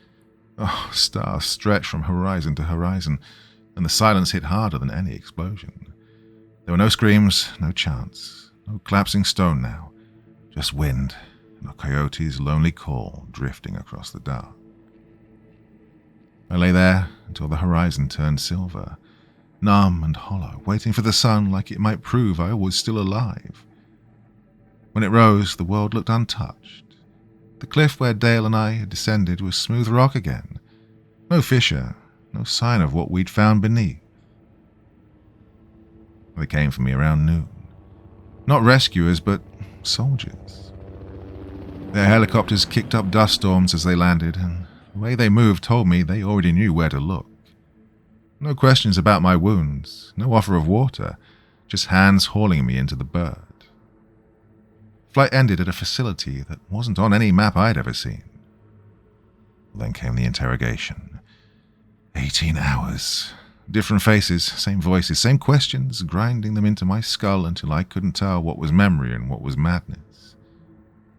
Oh, stars stretched from horizon to horizon, and the silence hit harder than any explosion. There were no screams, no chants, no collapsing stone now, just wind and a coyote's lonely call drifting across the dark. I lay there until the horizon turned silver, numb and hollow, waiting for the sun like it might prove I was still alive. When it rose, the world looked untouched. The cliff where Dale and I had descended was smooth rock again. No fissure, no sign of what we'd found beneath. They came for me around noon. Not rescuers, but soldiers. Their helicopters kicked up dust storms as they landed, and the way they moved told me they already knew where to look. No questions about my wounds, no offer of water, just hands hauling me into the bird. Flight ended at a facility that wasn't on any map I'd ever seen. Then came the interrogation. 18 hours. Different faces, same voices, same questions, grinding them into my skull until I couldn't tell what was memory and what was madness.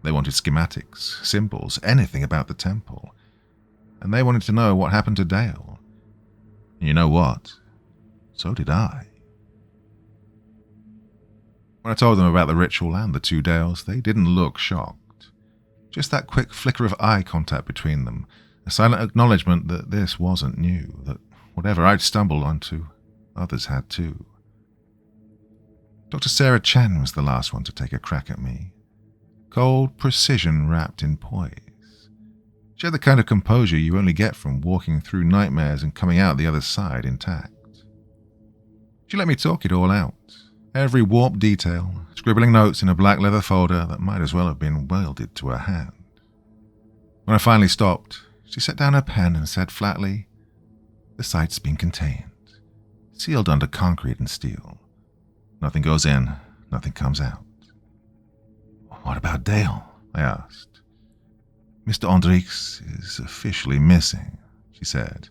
They wanted schematics, symbols, anything about the temple. And they wanted to know what happened to Dale. And you know what? So did I. When I told them about the ritual and the two Dales, they didn't look shocked. Just that quick flicker of eye contact between them, a silent acknowledgement that this wasn't new, that whatever I'd stumbled onto, others had too. Dr. Sarah Chen was the last one to take a crack at me. Cold precision wrapped in poise. She had the kind of composure you only get from walking through nightmares and coming out the other side intact. She let me talk it all out, every warped detail, scribbling notes in a black leather folder that might as well have been welded to her hand. When I finally stopped, she set down her pen and said flatly, "The site's been contained, sealed under concrete and steel. Nothing goes in, nothing comes out." "What about Dale?" I asked. "Mr. Hendricks is officially missing," she said.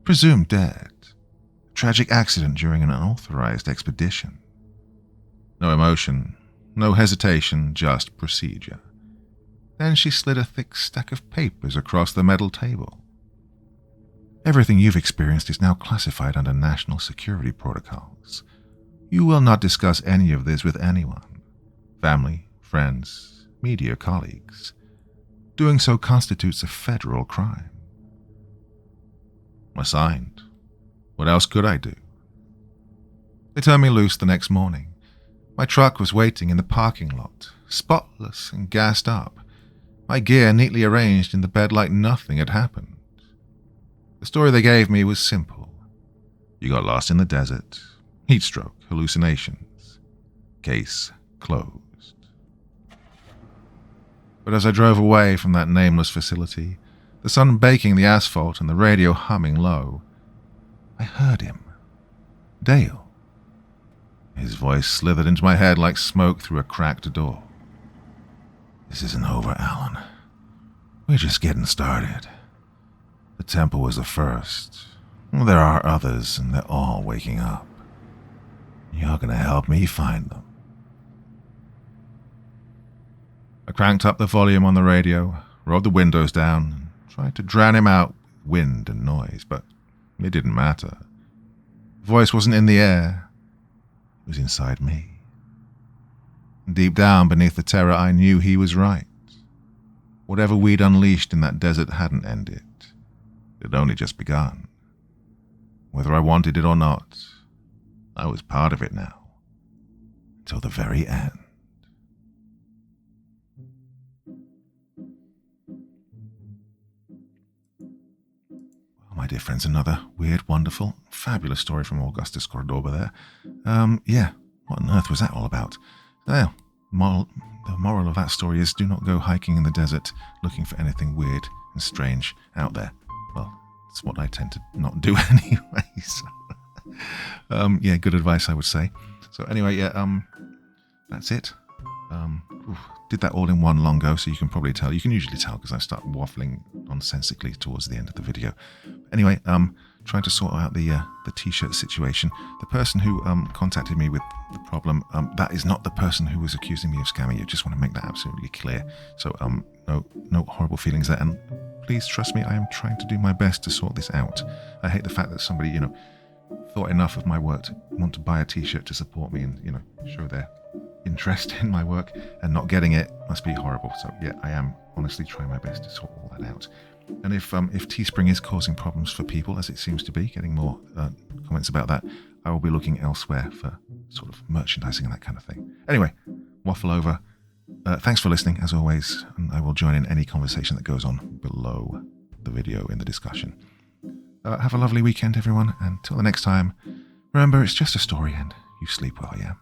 "Presumed dead. A tragic accident during an unauthorized expedition." No emotion, no hesitation, just procedure. Then she slid a thick stack of papers across the metal table. "Everything you've experienced is now classified under national security protocols. You will not discuss any of this with anyone. Family, friends, media colleagues. Doing so constitutes a federal crime." I signed. What else could I do? They turned me loose the next morning. My truck was waiting in the parking lot, spotless and gassed up, my gear neatly arranged in the bed like nothing had happened. The story they gave me was simple. You got lost in the desert, heat stroke, hallucinations. Case closed. But as I drove away from that nameless facility, the sun baking the asphalt and the radio humming low, I heard him. Dale. His voice slithered into my head like smoke through a cracked door. "This isn't over, Alan. We're just getting started. The temple was the first. There are others, and they're all waking up. You're going to help me find them." I cranked up the volume on the radio, rolled the windows down, and tried to drown him out with wind and noise, but it didn't matter. The voice wasn't in the air. It was inside me. Deep down beneath the terror, I knew he was right. Whatever we'd unleashed in that desert hadn't ended. It had only just begun. Whether I wanted it or not, I was part of it now. Till the very end. My dear friends, another weird, wonderful, fabulous story from Augustus Cordoba there. Yeah, what on earth was that all about? Well, the moral of that story is do not go hiking in the desert looking for anything weird and strange out there. Well, it's what I tend to not do anyway. So, yeah, good advice, I would say. So anyway, yeah, that's it. Did that all in one long go, so you can probably tell. You can usually tell because I start waffling nonsensically towards the end of the video. Anyway, trying to sort out the t-shirt situation. The person who contacted me with the problem, that is not the person who was accusing me of scamming you. Just want to make that absolutely clear. So no horrible feelings there. And please trust me, I am trying to do my best to sort this out. I hate the fact that somebody, thought enough of my work to want to buy a t-shirt to support me and, show their interest in my work, and not getting it must be horrible. So yeah, I am honestly trying my best to sort all that out. And if Teespring is causing problems for people, as it seems to be, getting more comments about that, I will be looking elsewhere for sort of merchandising and that kind of thing. Anyway, waffle over. Thanks for listening, as always, and I will join in any conversation that goes on below the video in the discussion. Have a lovely weekend, everyone, and until the next time, remember, it's just a story, and you sleep well, yeah?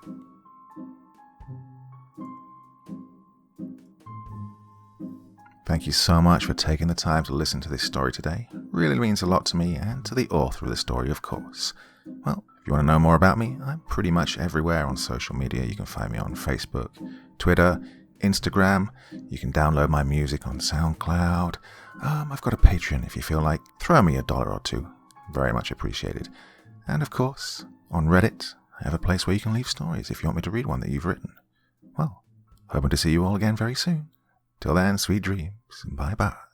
Thank you so much for taking the time to listen to this story today. It really means a lot to me and to the author of the story, of course. Well, if you want to know more about me, I'm pretty much everywhere on social media. You can find me on Facebook, Twitter, Instagram. You can download my music on SoundCloud. I've got a Patreon if you feel like. Throw me $1 or $2. Very much appreciated. And of course, on Reddit, I have a place where you can leave stories if you want me to read one that you've written. Well, hoping to see you all again very soon. Till then, sweet dreams. Bye-bye.